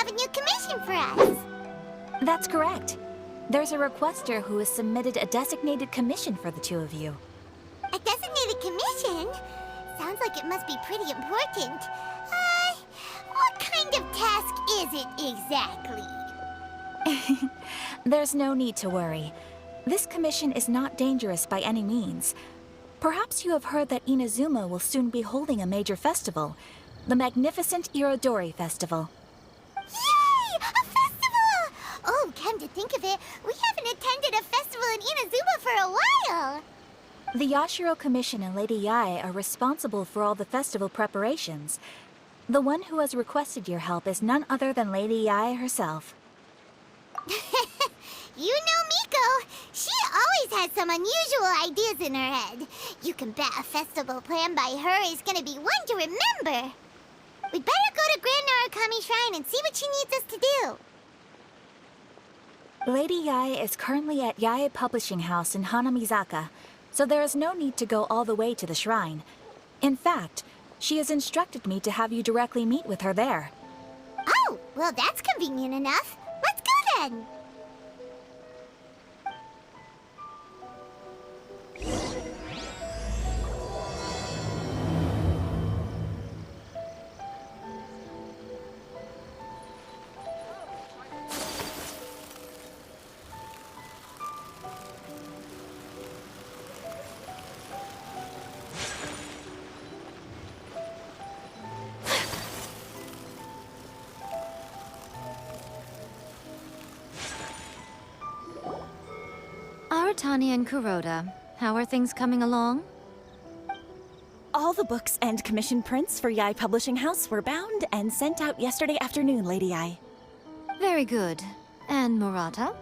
have a new commission for us. That's correct. There's a requester who has submitted a designated commission for the two of you. A designated commission? Sounds like it must be pretty important. What kind of task is it exactly? There's no need to worry. This commission is not dangerous by any means. Perhaps you have heard that Inazuma will soon be holding a major festival, the magnificent Irodori Festival. Yay! A festival! Oh, come to think of it, we haven't attended a festival in Inazuma for a while. The Yashiro Commission and Lady Yae are responsible for all the festival preparations. The one who has requested your help is none other than Lady Yae herself. You know Miko. She always has some unusual ideas in her head. You can bet a festival planned by her is gonna be one to remember. We'd better go to Grand Narukami Shrine and see what she needs us to do. Lady Yae is currently at Yae Publishing House in Hanamizaka, so there is no need to go all the way to the shrine. In fact, she has instructed me to have you directly meet with her there. Oh, well that's convenient enough. Let's go then. Aratani and Kuroda, how are things coming along? All the books and commission prints for Yae Publishing House were bound and sent out yesterday afternoon, Lady Yae. Very good. And Murata?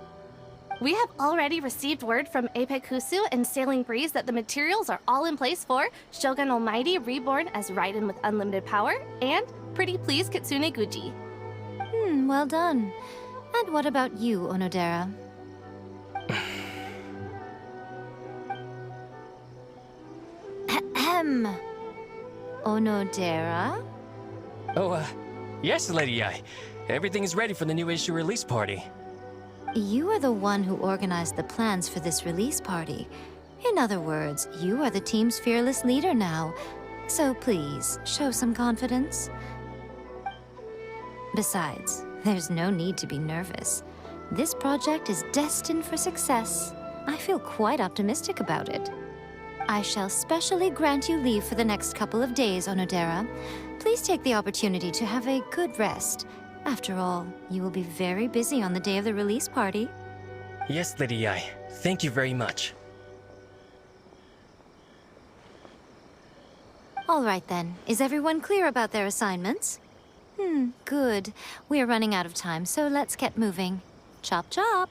We have already received word from Apekusu and Sailing Breeze that the materials are all in place for Shogun Almighty Reborn as Raiden with Unlimited Power and Pretty Please Kitsune Guji. Well done. And what about you, Onodera? Onodera? Oh, yes, Lady Yae. Everything is ready for the new issue release party. You are the one who organized the plans for this release party. In other words, you are the team's fearless leader now. So please, show some confidence. Besides, there's no need to be nervous. This project is destined for success. I feel quite optimistic about it. I shall specially grant you leave for the next couple of days, Onodera. Please take the opportunity to have a good rest. After all, you will be very busy on the day of the release party. Yes, Lady Yae. Thank you very much. All right then. Is everyone clear about their assignments? Good. We are running out of time, so let's get moving. Chop chop!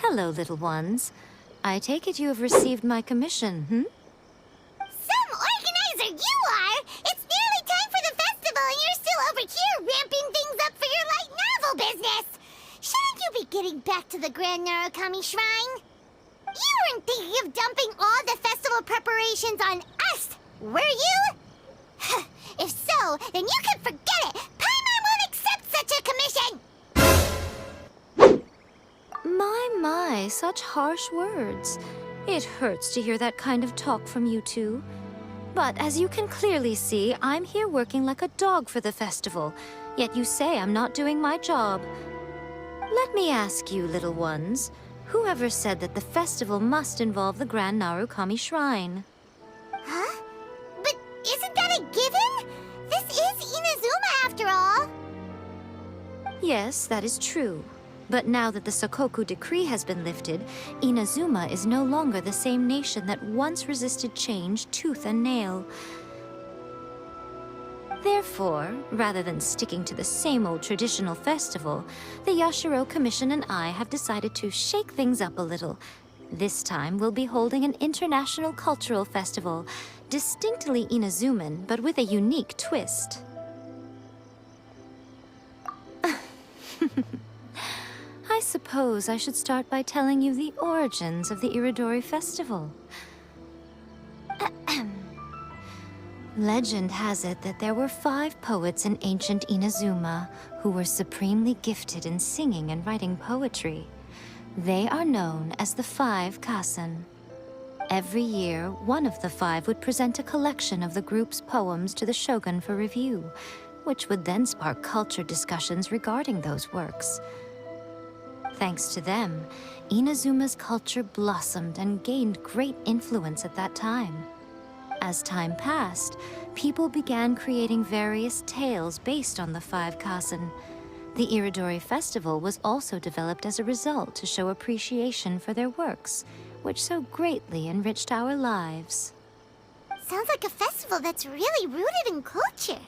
Hello, little ones. I take it you have received my commission, Some organizer you are! It's nearly time for the festival and you're still over here ramping things up for your light novel business! Shouldn't you be getting back to the Grand Narukami Shrine? You weren't thinking of dumping all the festival preparations on us, were you? If so, then you can forget it! Paimon won't accept such a commission! My, such harsh words. It hurts to hear that kind of talk from you two. But as you can clearly see, I'm here working like a dog for the festival, yet you say I'm not doing my job. Let me ask you, little ones, whoever said that the festival must involve the Grand Narukami Shrine? Huh? But isn't that a given? This is Inazuma after all. Yes, that is true. But now that the Sokoku decree has been lifted, Inazuma is no longer the same nation that once resisted change tooth and nail. Therefore, rather than sticking to the same old traditional festival, the Yashiro Commission and I have decided to shake things up a little. This time, we'll be holding an international cultural festival, distinctly Inazuman, but with a unique twist. I suppose I should start by telling you the origins of the Irodori Festival. Legend has it that there were 5 poets in ancient Inazuma who were supremely gifted in singing and writing poetry. They are known as the 5 Kasen. Every year, one of the 5 would present a collection of the group's poems to the shogun for review, which would then spark culture discussions regarding those works. Thanks to them, Inazuma's culture blossomed and gained great influence at that time. As time passed, people began creating various tales based on the 5 Kasen. The Iridori Festival was also developed as a result to show appreciation for their works, which so greatly enriched our lives. Sounds like a festival that's really rooted in culture.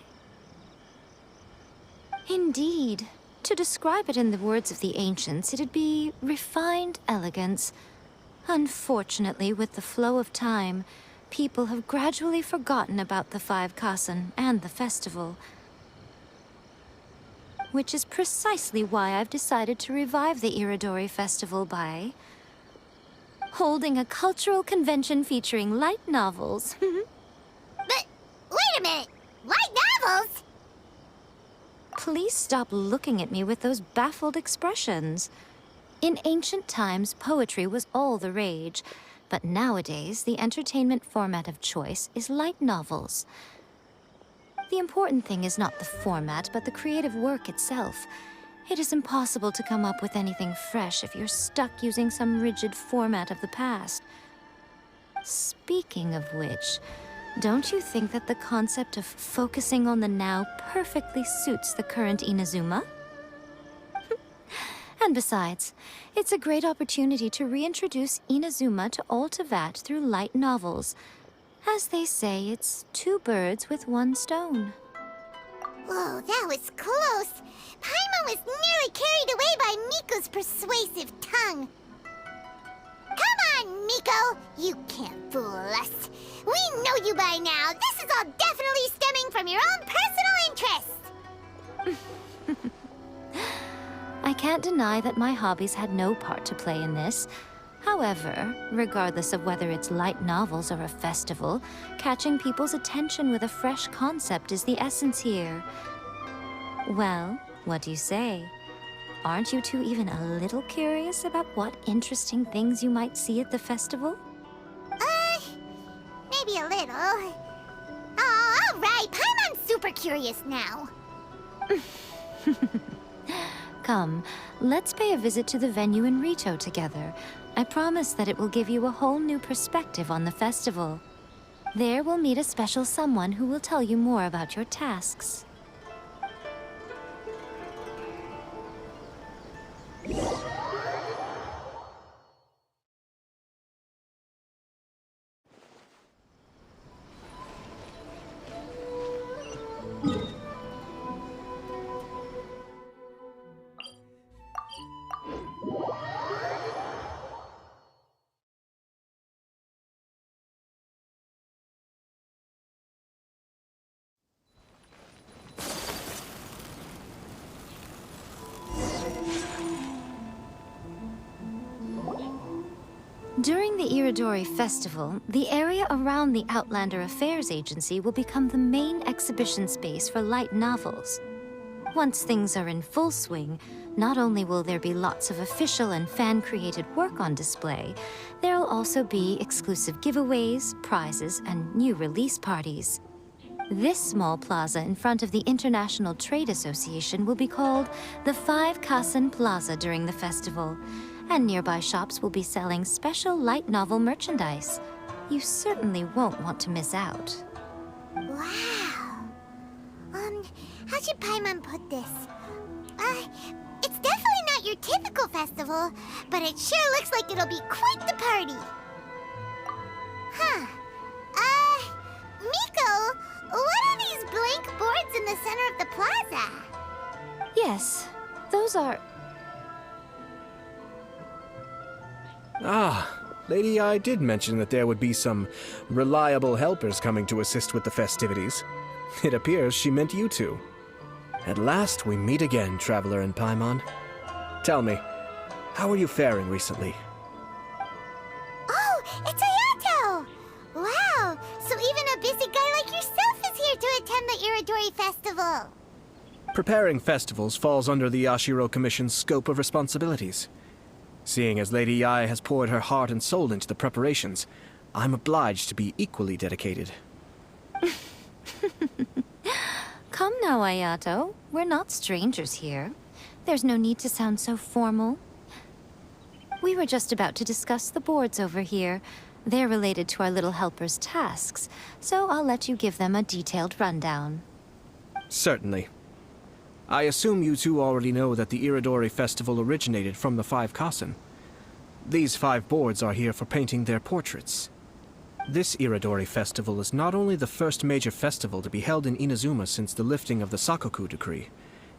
Indeed. To describe it in the words of the ancients, it'd be refined elegance. Unfortunately, with the flow of time, people have gradually forgotten about the 5 Kasen and the festival. Which is precisely why I've decided to revive the Iridori Festival by holding a cultural convention featuring light novels. But, wait a minute! Light novels? Please stop looking at me with those baffled expressions. In ancient times, poetry was all the rage, but nowadays, the entertainment format of choice is light novels. The important thing is not the format, but the creative work itself. It is impossible to come up with anything fresh if you're stuck using some rigid format of the past. Speaking of which, don't you think that the concept of focusing on the now perfectly suits the current Inazuma? And besides, it's a great opportunity to reintroduce Inazuma to all Teyvat through light novels. As they say, it's 2 birds with 1 stone. Whoa, that was close. Paimon was nearly carried away by Miko's persuasive tongue. Come on, Miko! You can't fool us. We know you by now. This is all definitely stemming from your own personal interests. I can't deny that my hobbies had no part to play in this. However, regardless of whether it's light novels or a festival, catching people's attention with a fresh concept is the essence here. Well, what do you say? Aren't you two even a little curious about what interesting things you might see at the festival? Maybe a little. Oh, all right. Paimon's super curious now. Come, let's pay a visit to the venue in Rito together. I promise that it will give you a whole new perspective on the festival. There we'll meet a special someone who will tell you more about your tasks. During the Iridori Festival, the area around the Outlander Affairs Agency will become the main exhibition space for light novels. Once things are in full swing, not only will there be lots of official and fan-created work on display, there'll also be exclusive giveaways, prizes, and new release parties. This small plaza in front of the International Trade Association will be called the 5 Kasen Plaza during the festival, and nearby shops will be selling special light novel merchandise. You certainly won't want to miss out. Wow. How should Paimon put this? It's definitely not your typical festival, but it sure looks like it'll be quite the party. Huh. Miko, what are these blank boards in the center of the plaza? Yes, those are... Ah, Lady I did mention that there would be some reliable helpers coming to assist with the festivities. It appears she meant you two. At last we meet again, Traveler and Paimon. Tell me, how are you faring recently? Oh, it's Ayato! Wow, so even a busy guy like yourself is Preparing festivals falls under the Yashiro Commission's scope of responsibilities. Seeing as Lady Yae has poured her heart and soul into the preparations, I'm obliged to be equally dedicated. Come now, Ayato. We're not strangers here. There's no need to sound so formal. We were just about to discuss the boards over here. They're related to our little helper's tasks, so I'll let you give them a detailed rundown. Certainly. I assume you two already know that the Iridori Festival originated from the 5 Kasen. These 5 boards are here for painting their portraits. This Iridori Festival is not only the first major festival to be held in Inazuma since the lifting of the Sakoku decree,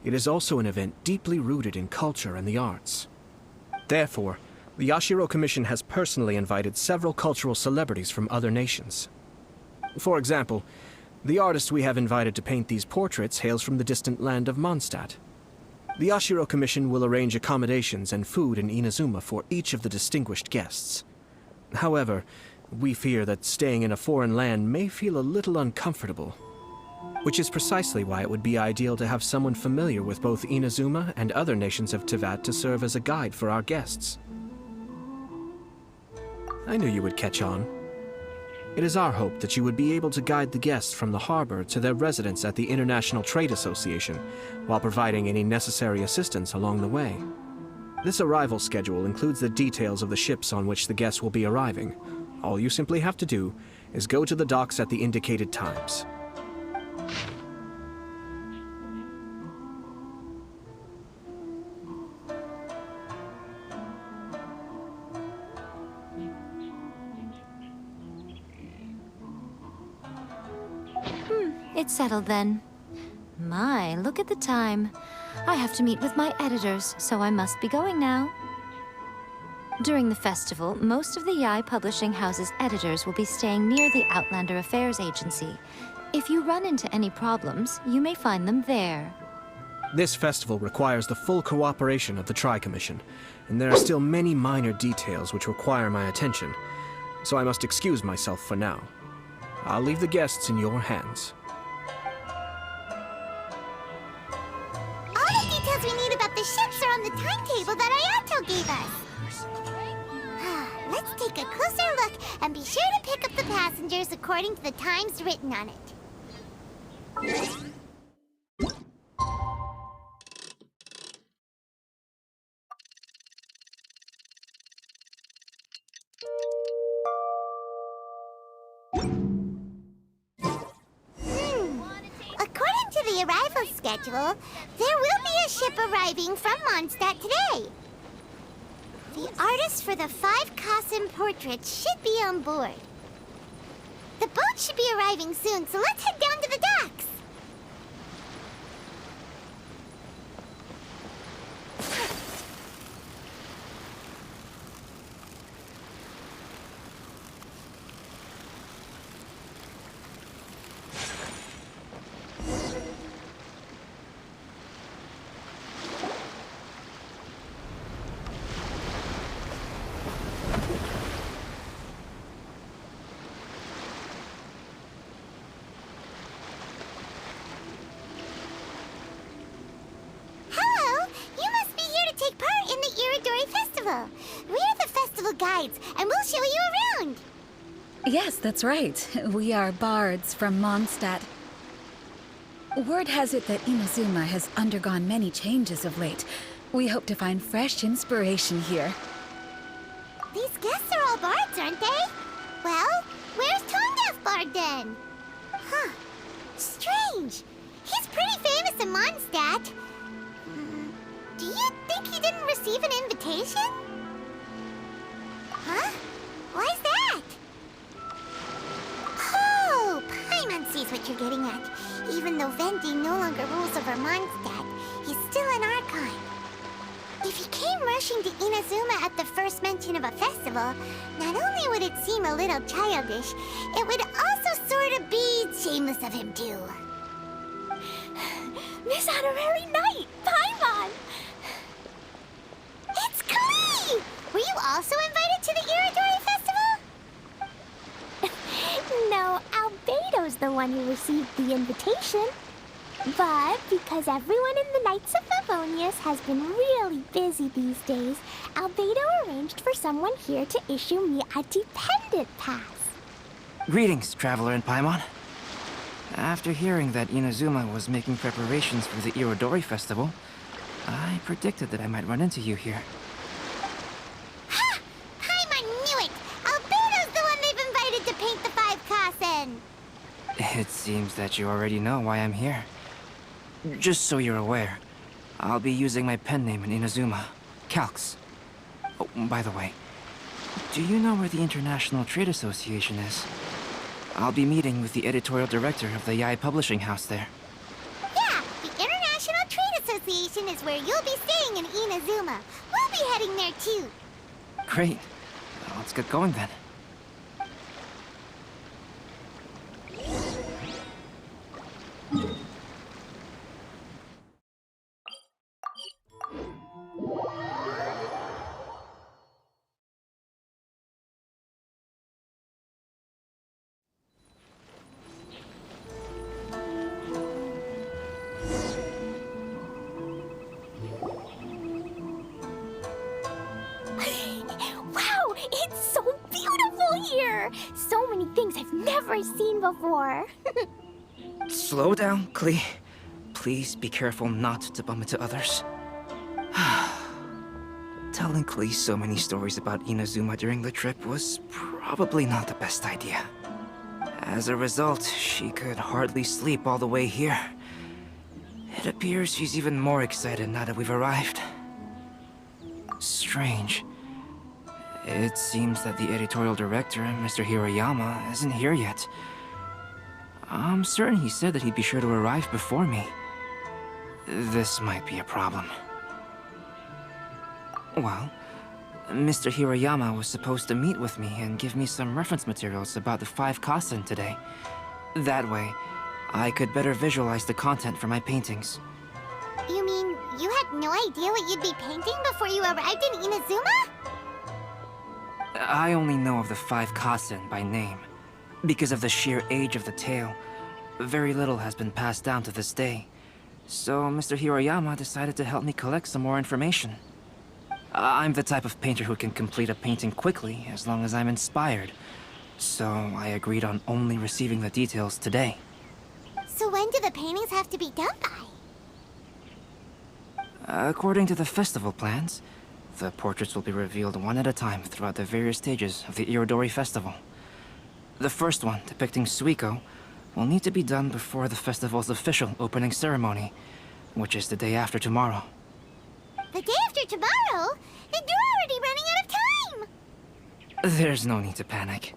it is also an event deeply rooted in culture and the arts. Therefore, the Yashiro Commission has personally invited several cultural celebrities from other nations. For example, the artist we have invited to paint these portraits hails from the distant land of Mondstadt. The Yashiro Commission will arrange accommodations and food in Inazuma for each of the distinguished guests. However, we fear that staying in a foreign land may feel a little uncomfortable, which is precisely why it would be ideal to have someone familiar with both Inazuma and other nations of Teyvat to serve as a guide for our guests. I knew you would catch on. It is our hope that you would be able to guide the guests from the harbor to their residence at the International Trade Association, while providing any necessary assistance along the way. This arrival schedule includes the details of the ships on which the guests will be arriving. All you simply have to do is go to the docks at the indicated times. It's settled then. My, look at the time. I have to meet with my editors, so I must be going now. During the festival, most of the Yae Publishing House's editors will be staying near the Outlander Affairs Agency. If you run into any problems, you may find them there. This festival requires the full cooperation of the Tri-Commission, and there are still many minor details which require my attention, so I must excuse myself for now. I'll leave the guests in your hands. All the details we need about the ships are on the timetable that Ayato gave us. Let's take a closer look and be sure to pick up the passengers according to the times written on it. According to the arrival schedule, there will be a ship arriving from Mondstadt today. The artist for the 5 Kasen portraits should be on board. The boat should be arriving soon, so let's head down to the docks. We're the festival guides, and we'll show you around. Yes, that's right. We are bards from Mondstadt. Word has it that Inazuma has undergone many changes of late. We hope to find fresh inspiration here. These guests are all bards, aren't they? Well, where's Tone-Deaf Bard then? Huh. Strange. He's pretty famous in Mondstadt. Do you think he didn't receive an invitation? Huh? Why's that? Oh, Paimon sees what you're getting at. Even though Venti no longer rules over Mondstadt, he's still an Archon. If he came rushing to Inazuma at the first mention of a festival, not only would it seem a little childish, it would also sort of be shameless of him too. Miss Honorary Knight, Paimon! It's Klee! Were you also invited to the Iridori Festival? No, Albedo's the one who received the invitation. But because everyone in the Knights of Favonius has been really busy these days, Albedo arranged for someone here to issue me a dependent pass. Greetings, Traveler in Paimon. After hearing that Inazuma was making preparations for the Irodori Festival, I predicted that I might run into you here. Ha! Paimon knew it! Albedo's the one they've invited to paint the 5 Kasen! It seems that you already know why I'm here. Just so you're aware, I'll be using my pen name in Inazuma, Calx. Oh, by the way, do you know where the International Trade Association is? I'll be meeting with the editorial director of the Yai Publishing House there. Yeah, the International Trade Association is where you'll be staying in Inazuma. We'll be heading there too. Great. Let's get going then. Wow, it's so beautiful here! So many things I've never seen before. Slow down, Klee. Please be careful not to bump into others. Telling Klee so many stories about Inazuma during the trip was probably not the best idea. As a result, she could hardly sleep all the way here. It appears she's even more excited now that we've arrived. Strange. It seems that the editorial director, Mr. Hirayama, isn't here yet. I'm certain he said that he'd be sure to arrive before me. This might be a problem. Well, Mr. Hirayama was supposed to meet with me and give me some reference materials about the 5 Kasen today. That way, I could better visualize the content for my paintings. You mean you had no idea what you'd be painting before you arrived in Inazuma? I only know of the 5 Kasen by name. Because of the sheer age of the tale, very little has been passed down to this day. So Mr. Hirayama decided to help me collect some more information. I'm the type of painter who can complete a painting quickly as long as I'm inspired. So I agreed on only receiving the details today. So when do the paintings have to be done by? According to the festival plans, the portraits will be revealed one at a time throughout the various stages of the Irodori Festival. The first one, depicting Suiko, will need to be done before the festival's official opening ceremony, which is the day after tomorrow. The day after tomorrow? Then you're already running out of time! There's no need to panic.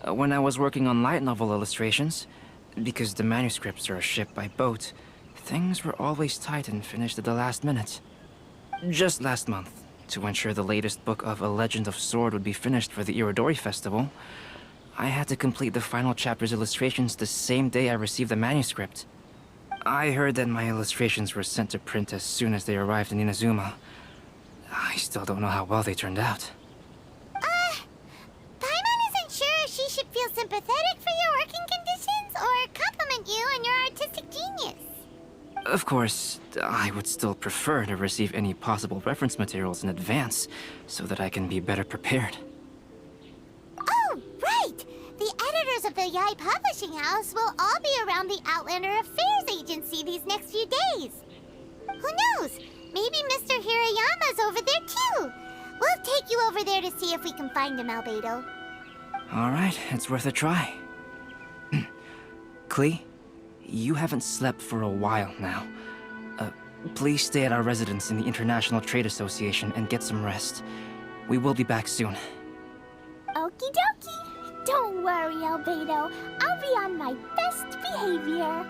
When I was working on light novel illustrations, because the manuscripts are shipped by boat, things were always tight and finished at the last minute. Just last month, to ensure the latest book of A Legend of Sword would be finished for the Irodori Festival, I had to complete the final chapter's illustrations the same day I received the manuscript. I heard that my illustrations were sent to print as soon as they arrived in Inazuma. I still don't know how well they turned out. Paimon isn't sure if she should feel sympathetic for your working conditions or compliment you on your artistic genius. Of course, I would still prefer to receive any possible reference materials in advance, so that I can be better prepared. Oh, right! The editors of the Yai Publishing House will all be around the Outlander Affairs Agency these next few days. Who knows? Maybe Mr. Hirayama's over there too. We'll take you over there to see if we can find him, Albedo. Alright, it's worth a try. Klee, you haven't slept for a while now. Please stay at our residence in the International Trade Association and get some rest. We will be back soon. Okie dokie. Don't worry, Albedo. I'll be on my best behavior.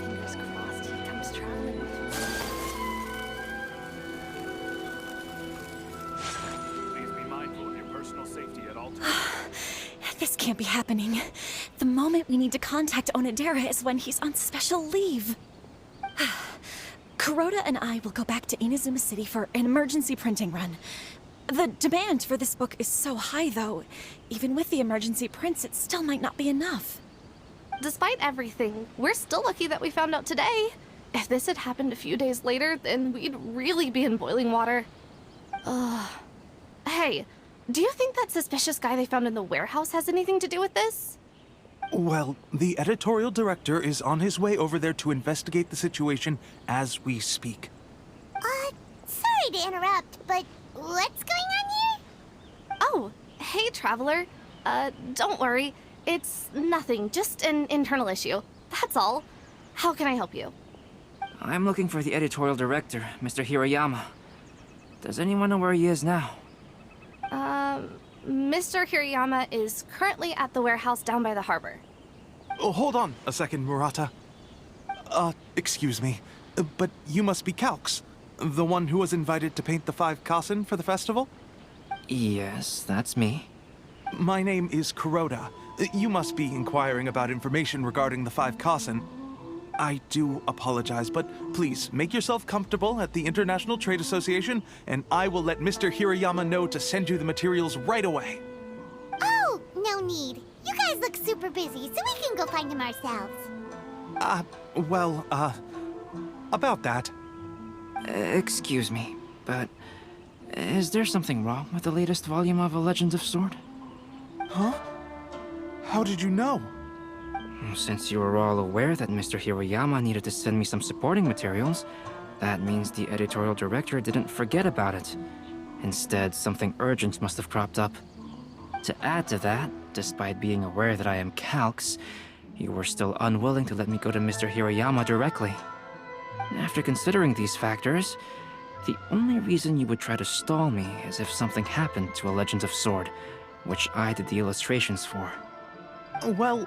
Fingers crossed he comes traveling with me. Please be mindful of your personal safety at all times. This can't be happening. The moment we need to contact Onodera is when he's on special leave. Kuroda and I will go back to Inazuma City for an emergency printing run. The demand for this book is so high, though. Even with the emergency prints, it still might not be enough. Despite everything, we're still lucky that we found out today. If this had happened a few days later, then we'd really be in boiling water. Hey, do you think that suspicious guy they found in the warehouse has anything to do with this? Well, the editorial director is on his way over there to investigate the situation as we speak. Sorry to interrupt, but what's going on here? Oh, hey, Traveler. Don't worry. It's nothing, just an internal issue. That's all. How can I help you? I'm looking for the editorial director, Mr. Hirayama. Does anyone know where he is now? Mr. Hirayama is currently at the warehouse down by the harbor. Oh, hold on a second, Murata. Excuse me, but you must be Calx, the one who was invited to paint the 5 kasen for the festival? Yes, that's me. My name is Kuroda. You must be inquiring about information regarding the 5 kasen. I do apologize, but please make yourself comfortable at the International Trade Association, and I will let Mr. Hirayama know to send you the materials right away. Oh, no need. You guys look super busy, so we can go find him ourselves. About that. Excuse me, but is there something wrong with the latest volume of A Legend of Sword? Huh? How did you know? Since you were all aware that Mr. Hirayama needed to send me some supporting materials, that means the editorial director didn't forget about it. Instead, something urgent must have cropped up. To add to that, despite being aware that I am Calx, you were still unwilling to let me go to Mr. Hirayama directly. After considering these factors, the only reason you would try to stall me is if something happened to A Legend of Sword, which I did the illustrations for. Well,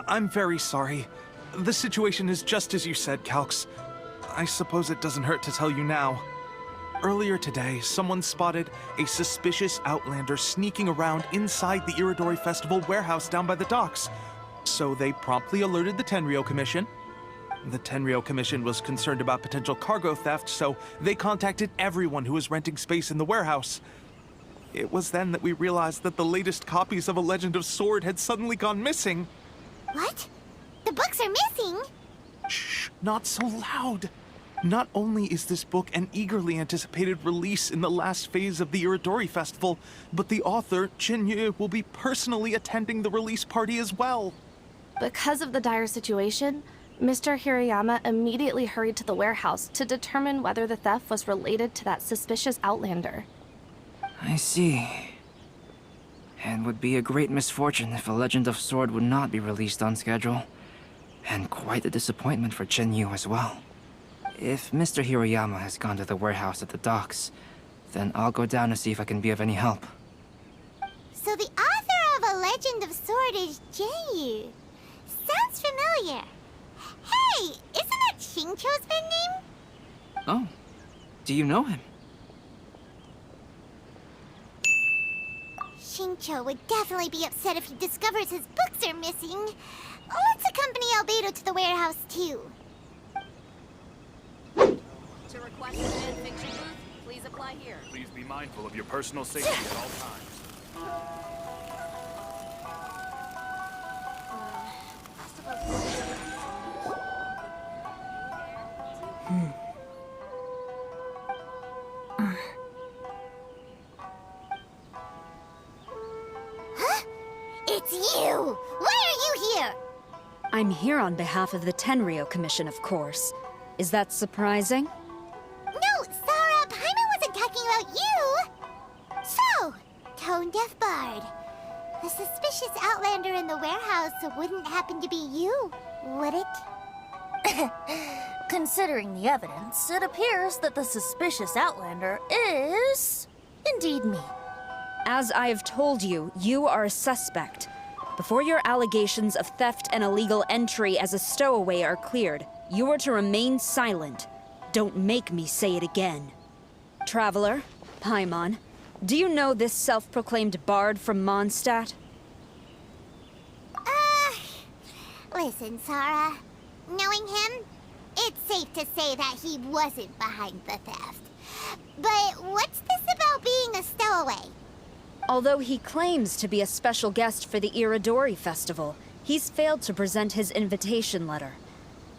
I'm very sorry. The situation is just as you said, Calx. I suppose it doesn't hurt to tell you now. Earlier today, someone spotted a suspicious outlander sneaking around inside the Iridori Festival warehouse down by the docks. So they promptly alerted the Tenryou Commission. The Tenryou Commission was concerned about potential cargo theft, so they contacted everyone who was renting space in the warehouse. It was then that we realized that the latest copies of A Legend of Sword had suddenly gone missing. What? The books are missing? Shh, not so loud. Not only is this book an eagerly anticipated release in the last phase of the Iridori Festival, but the author, Jinyu, will be personally attending the release party as well. Because of the dire situation, Mr. Hirayama immediately hurried to the warehouse to determine whether the theft was related to that suspicious outlander. I see. It would be a great misfortune if A Legend of Sword would not be released on schedule. And quite a disappointment for Jinyu as well. If Mr. Hirayama has gone to the warehouse at the docks, then I'll go down to see if I can be of any help. So the author of A Legend of Sword is Jinyu. Sounds familiar. Hey, isn't that Xingqiu's pen name? Oh, do you know him? Xingqiu would definitely be upset if he discovers his books are missing. Let's accompany Albedo to the warehouse, too. To request an fan-fiction booth, please apply here. Please be mindful of your personal safety at all times. It's you! Why are you here? I'm here on behalf of the Tenryou Commission, of course. Is that surprising? No, Sarah, Paimon wasn't talking about you! So, tone-deaf bard. The suspicious outlander in the warehouse wouldn't happen to be you, would it? Considering the evidence, it appears that the suspicious outlander is indeed me. As I have told you, you are a suspect. Before your allegations of theft and illegal entry as a stowaway are cleared, you are to remain silent. Don't make me say it again. Traveler, Paimon, do you know this self-proclaimed bard from Mondstadt? Listen, Sarah. Knowing him, it's safe to say that he wasn't behind the theft. But what's this about being a stowaway? Although he claims to be a special guest for the Irodori Festival, he's failed to present his invitation letter.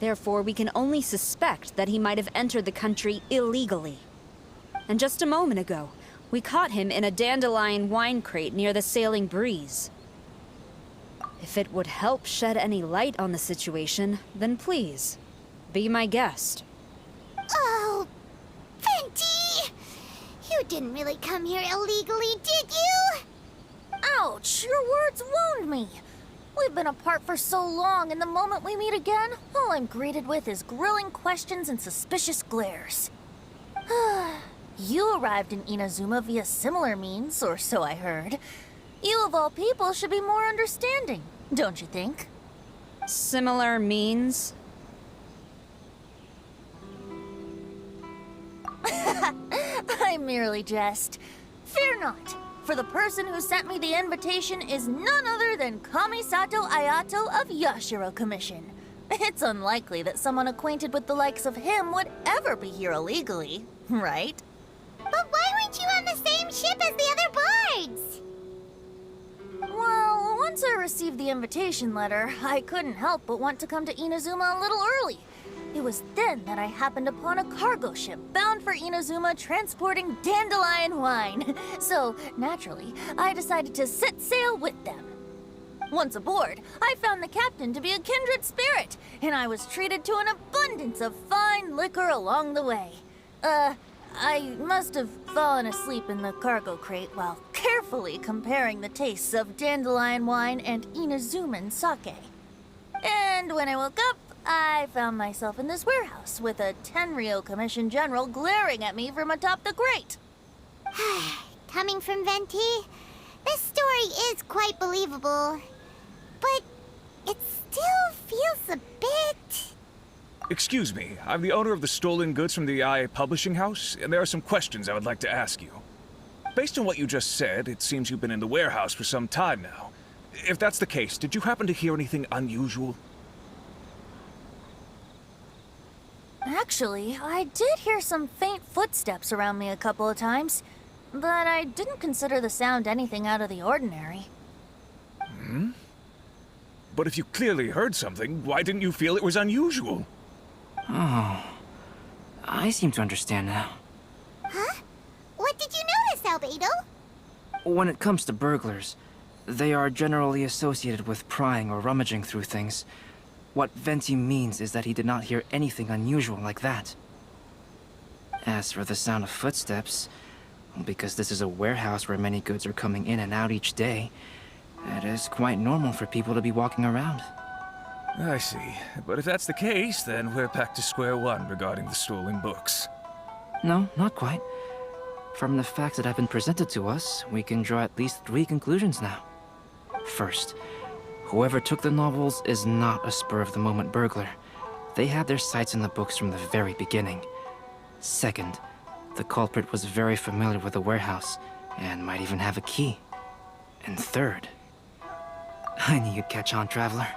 Therefore, we can only suspect that he might have entered the country illegally. And just a moment ago, we caught him in a dandelion wine crate near the Sailing Breeze. If it would help shed any light on the situation, then please, be my guest. Oh, Venti! You didn't really come here illegally, did you? Ouch, your words wound me. We've been apart for so long, and the moment we meet again, all I'm greeted with is grilling questions and suspicious glares. You arrived in Inazuma via similar means, or so I heard. You of all people should be more understanding, don't you think? Similar means? I merely jest. Fear not, for the person who sent me the invitation is none other than Kamisato Ayato of Yashiro Commission. It's unlikely that someone acquainted with the likes of him would ever be here illegally, right? But why weren't you on the same ship as the other bards? Well, once I received the invitation letter, I couldn't help but want to come to Inazuma a little early. It was then that I happened upon a cargo ship bound for Inazuma transporting dandelion wine. So, naturally, I decided to set sail with them. Once aboard, I found the captain to be a kindred spirit, and I was treated to an abundance of fine liquor along the way. I must have fallen asleep in the cargo crate while carefully comparing the tastes of dandelion wine and Inazuman sake. And when I woke up, I found myself in this warehouse with a Tenryo Commission General glaring at me from atop the grate. Coming from Venti, this story is quite believable. But it still feels a bit... Excuse me, I'm the owner of the stolen goods from the IA publishing house, and there are some questions I would like to ask you. Based on what you just said, it seems you've been in the warehouse for some time now. If that's the case, did you happen to hear anything unusual? Actually, I did hear some faint footsteps around me a couple of times, but I didn't consider the sound anything out of the ordinary. Hmm? But if you clearly heard something, why didn't you feel it was unusual? Oh, I seem to understand now. Huh? What did you notice, Albedo? When it comes to burglars, they are generally associated with prying or rummaging through things. What Venti means is that he did not hear anything unusual like that. As for the sound of footsteps, because this is a warehouse where many goods are coming in and out each day, it is quite normal for people to be walking around. I see. But if that's the case, then we're back to square one regarding the stolen books. No, not quite. From the facts that have been presented to us, we can draw at least 3 conclusions now. First, whoever took the novels is not a spur-of-the-moment burglar. They had their sights on the books from the very beginning. Second, the culprit was very familiar with the warehouse, and might even have a key. And third, I knew you'd catch on, Traveler.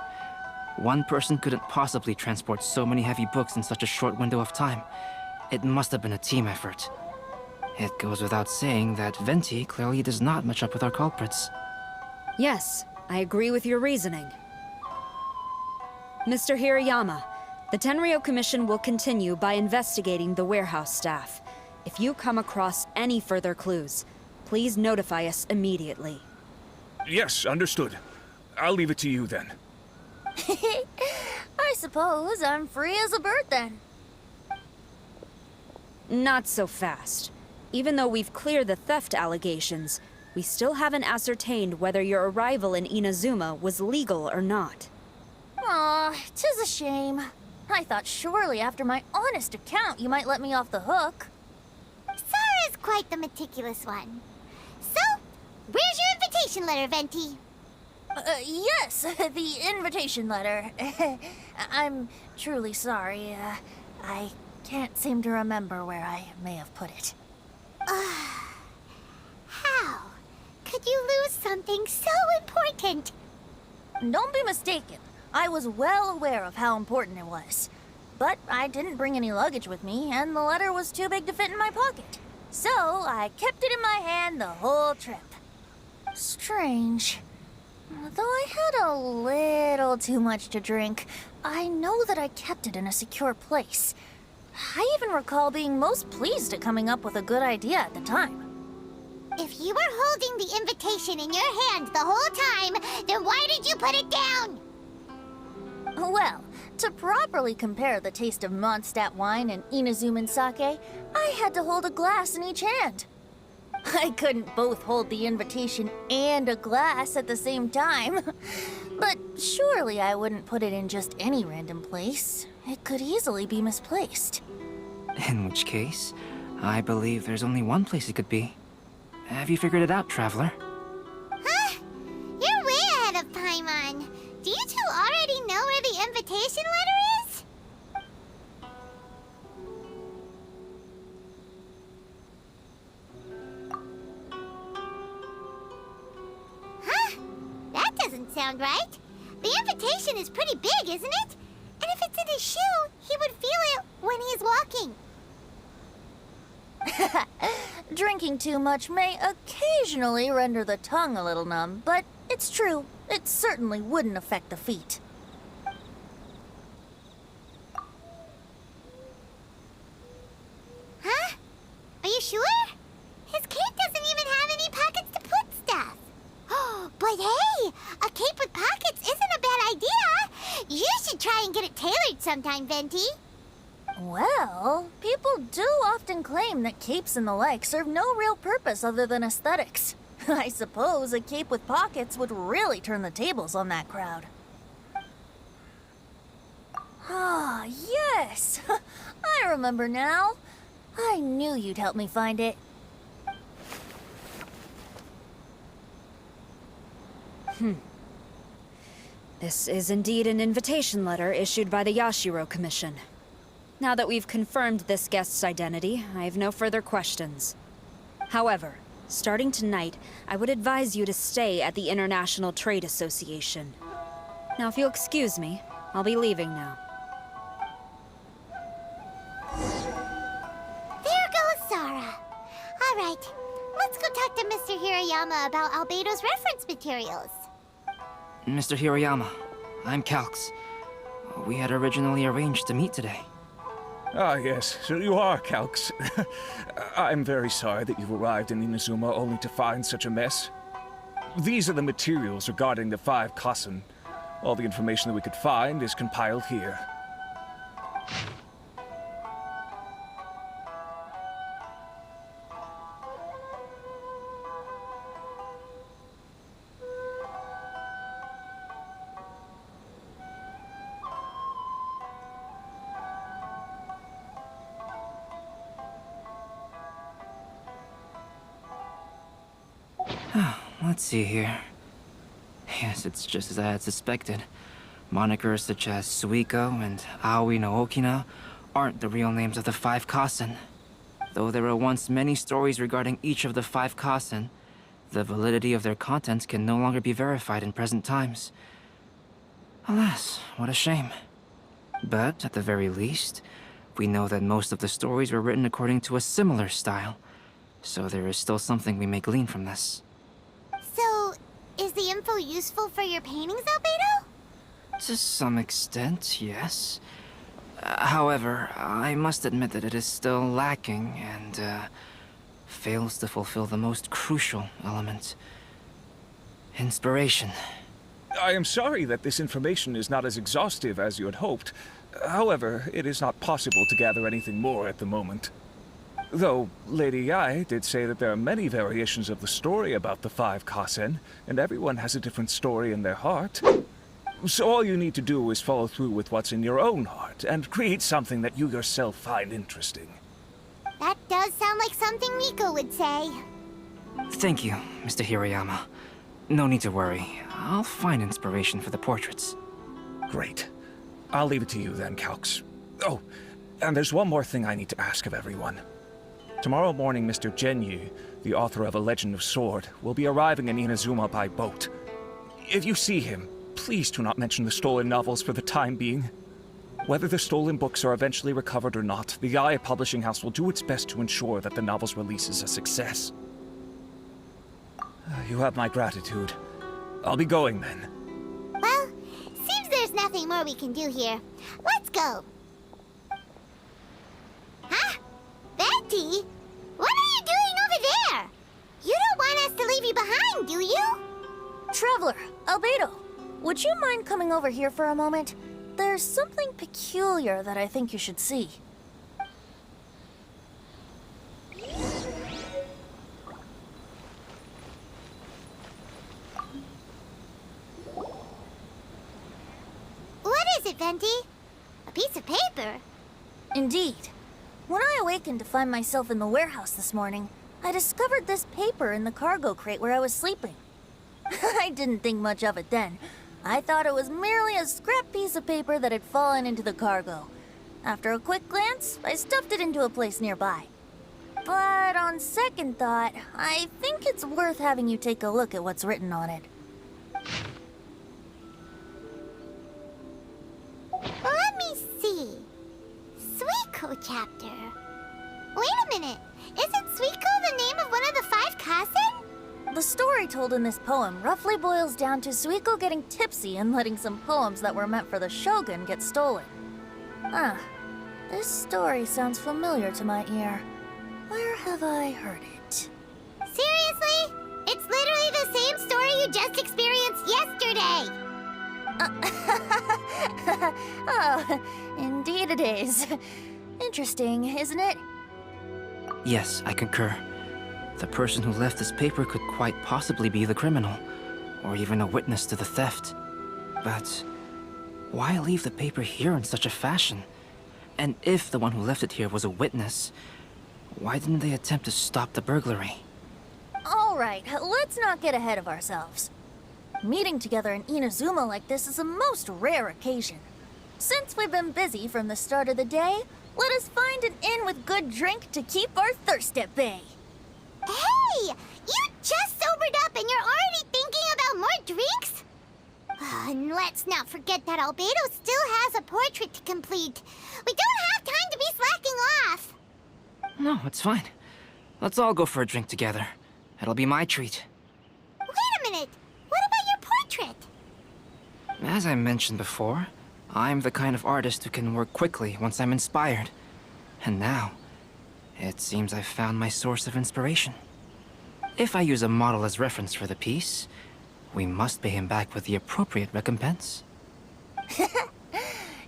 One person couldn't possibly transport so many heavy books in such a short window of time. It must have been a team effort. It goes without saying that Venti clearly does not match up with our culprits. Yes, I agree with your reasoning. Mr. Hirayama, the Tenryo Commission will continue by investigating the warehouse staff. If you come across any further clues, please notify us immediately. Yes, understood. I'll leave it to you then. I suppose I'm free as a bird then. Not so fast. Even though we've cleared the theft allegations, we still haven't ascertained whether your arrival in Inazuma was legal or not. Aw, 'tis a shame. I thought surely after my honest account you might let me off the hook. Sara's quite the meticulous one. So, where's your invitation letter, Venti? Yes, the invitation letter. I'm truly sorry. I can't seem to remember where I may have put it. How could you lose something so important? Don't be mistaken. I was well aware of how important it was. But I didn't bring any luggage with me, and the letter was too big to fit in my pocket. So I kept it in my hand the whole trip. Strange. Though I had a little too much to drink, I know that I kept it in a secure place. I even recall being most pleased at coming up with a good idea at the time. If you were holding the invitation in your hand the whole time, then why did you put it down? Well, to properly compare the taste of Mondstadt wine and Inazuman sake, I had to hold a glass in each hand. I couldn't both hold the invitation and a glass at the same time. But surely I wouldn't put it in just any random place. It could easily be misplaced. In which case, I believe there's only one place it could be. Have you figured it out, Traveler? Huh? You're way ahead of Paimon. Do you two already know where the invitation letter is? Huh? That doesn't sound right. The invitation is pretty big, isn't it? And if it's in his shoe, he would feel it when he's walking. Drinking too much may occasionally render the tongue a little numb, but it's true. It certainly wouldn't affect the feet. Huh? Are you sure? His cape doesn't even have any pockets to put stuff. But hey, a cape with pockets isn't a bad idea. You should try and get it tailored sometime, Venti. Well, people do often claim that capes and the like serve no real purpose other than aesthetics. I suppose a cape with pockets would really turn the tables on that crowd. Ah, yes! I remember now. I knew you'd help me find it. This is indeed an invitation letter issued by the Yashiro Commission. Now that we've confirmed this guest's identity, I have no further questions. However, starting tonight, I would advise you to stay at the International Trade Association. Now, if you'll excuse me, I'll be leaving now. There goes Sara. All right, let's go talk to Mr. Hirayama about Albedo's reference materials. Mr. Hiroyama, I'm Calx. We had originally arranged to meet today. Ah, yes, so you are Calx. I'm very sorry that you've arrived in Inazuma only to find such a mess. These are the materials regarding the 5 Kassen. All the information that we could find is compiled here. Let's see here. Yes, it's just as I had suspected. Monikers such as Suiko and Aoi no Okina aren't the real names of the 5 Kassen. Though there were once many stories regarding each of the 5 Kassen, the validity of their contents can no longer be verified in present times. Alas, what a shame. But, at the very least, we know that most of the stories were written according to a similar style, so there is still something we may glean from this. So, is the info useful for your paintings, Albedo? To some extent, yes. However, I must admit that it is still lacking and fails to fulfill the most crucial element. Inspiration. I am sorry that this information is not as exhaustive as you had hoped. However, it is not possible to gather anything more at the moment. Though, Lady Yae did say that there are many variations of the story about the 5 Kassen, and everyone has a different story in their heart. So all you need to do is follow through with what's in your own heart, and create something that you yourself find interesting. That does sound like something Miko would say. Thank you, Mr. Hiroyama. No need to worry. I'll find inspiration for the portraits. Great. I'll leave it to you then, Calx. Oh, and there's one more thing I need to ask of everyone. Tomorrow morning, Mr. Genyu, the author of A Legend of Sword, will be arriving in Inazuma by boat. If you see him, please do not mention the stolen novels for the time being. Whether the stolen books are eventually recovered or not, the YAI Publishing House will do its best to ensure that the novel's release is a success. You have my gratitude. I'll be going then. Well, seems there's nothing more we can do here. Let's go. Huh? Venti? What are you doing over there? You don't want us to leave you behind, do you? Traveler, Albedo, would you mind coming over here for a moment? There's something peculiar that I think you should see. What is it, Venti? A piece of paper? Indeed. When I awakened to find myself in the warehouse this morning, I discovered this paper in the cargo crate where I was sleeping. I didn't think much of it then. I thought it was merely a scrap piece of paper that had fallen into the cargo. After a quick glance, I stuffed it into a place nearby. But on second thought, I think it's worth having you take a look at what's written on it. Let me see. Suiko chapter. Wait a minute. Isn't Suiko the name of one of the 5 Kasen? The story told in this poem roughly boils down to Suiko getting tipsy and letting some poems that were meant for the shogun get stolen. This story sounds familiar to my ear. Where have I heard it? Seriously? It's literally the same story you just experienced yesterday. Oh, indeed it is. Interesting, isn't it? Yes, I concur. The person who left this paper could quite possibly be the criminal, or even a witness to the theft. But why leave the paper here in such a fashion? And if the one who left it here was a witness, why didn't they attempt to stop the burglary? All right, let's not get ahead of ourselves. Meeting together in Inazuma like this is a most rare occasion. Since we've been busy from the start of the day, let us find an inn with good drink to keep our thirst at bay. Hey! You just sobered up and you're already thinking about more drinks? And let's not forget that Albedo still has a portrait to complete. We don't have time to be slacking off. No, it's fine. Let's all go for a drink together. It'll be my treat. Wait a minute. What about your portrait? As I mentioned before, I'm the kind of artist who can work quickly once I'm inspired. And now, it seems I've found my source of inspiration. If I use a model as reference for the piece, we must pay him back with the appropriate recompense.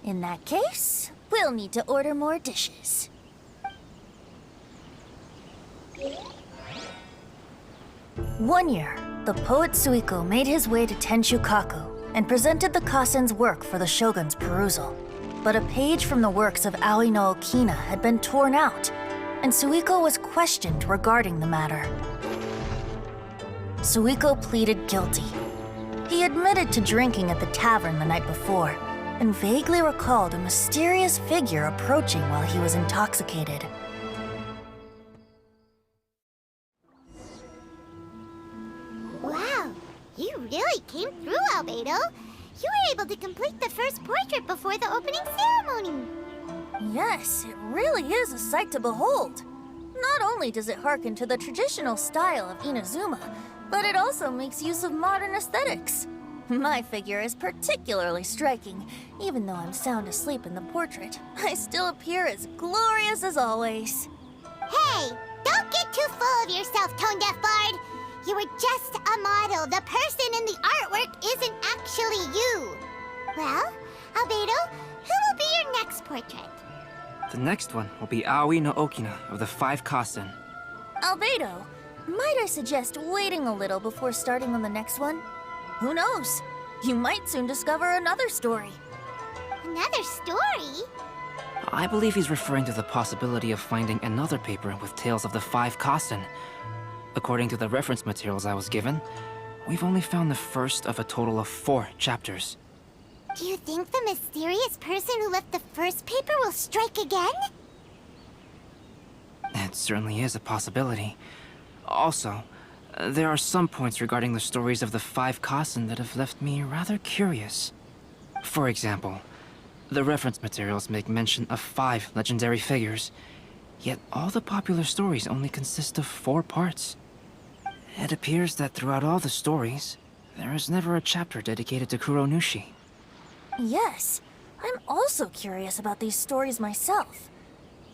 In that case, we'll need to order more dishes. One year, the poet Suiko made his way to Tenshukaku and presented the Kasen's work for the shogun's perusal. But a page from the works of Aoi no Okina had been torn out, and Suiko was questioned regarding the matter. Suiko pleaded guilty. He admitted to drinking at the tavern the night before, and vaguely recalled a mysterious figure approaching while he was intoxicated. Wow, you really came through, Albedo. You were able to complete the first portrait before the opening ceremony. Yes, it really is a sight to behold. Not only does it harken to the traditional style of Inazuma, but it also makes use of modern aesthetics. My figure is particularly striking. Even though I'm sound asleep in the portrait, I still appear as glorious as always. Hey, don't get too full of yourself, Tone-Deaf Bard. You were just a model. The person in the artwork isn't actually you. Well, Albedo, who will be your next portrait? The next one will be Aoi no Okina of the 5 Kasen. Albedo, might I suggest waiting a little before starting on the next one? Who knows? You might soon discover another story. Another story? I believe he's referring to the possibility of finding another paper with tales of the 5 Kasen. According to the reference materials I was given, we've only found the first of a total of 4 chapters. Do you think the mysterious person who left the first paper will strike again? It certainly is a possibility. Also, there are some points regarding the stories of the 5 Kasen that have left me rather curious. For example, The reference materials make mention of 5 legendary figures, yet all the popular stories only consist of 4 parts. It appears that throughout all the stories, there is never a chapter dedicated to Kuronushi. Yes, I'm also curious about these stories myself.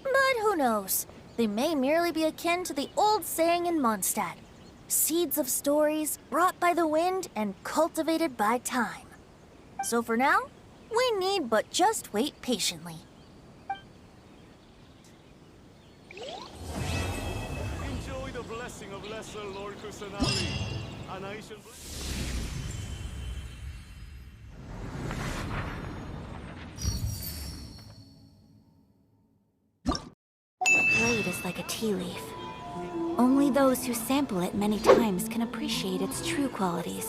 But who knows? They may merely be akin to the old saying in Mondstadt. Seeds of stories brought by the wind and cultivated by time. So for now, we need but just wait patiently. Enjoy the blessing of Lesser Lord Kusanagi, and I shall Blade is like a tea leaf. Only those who sample it many times can appreciate its true qualities.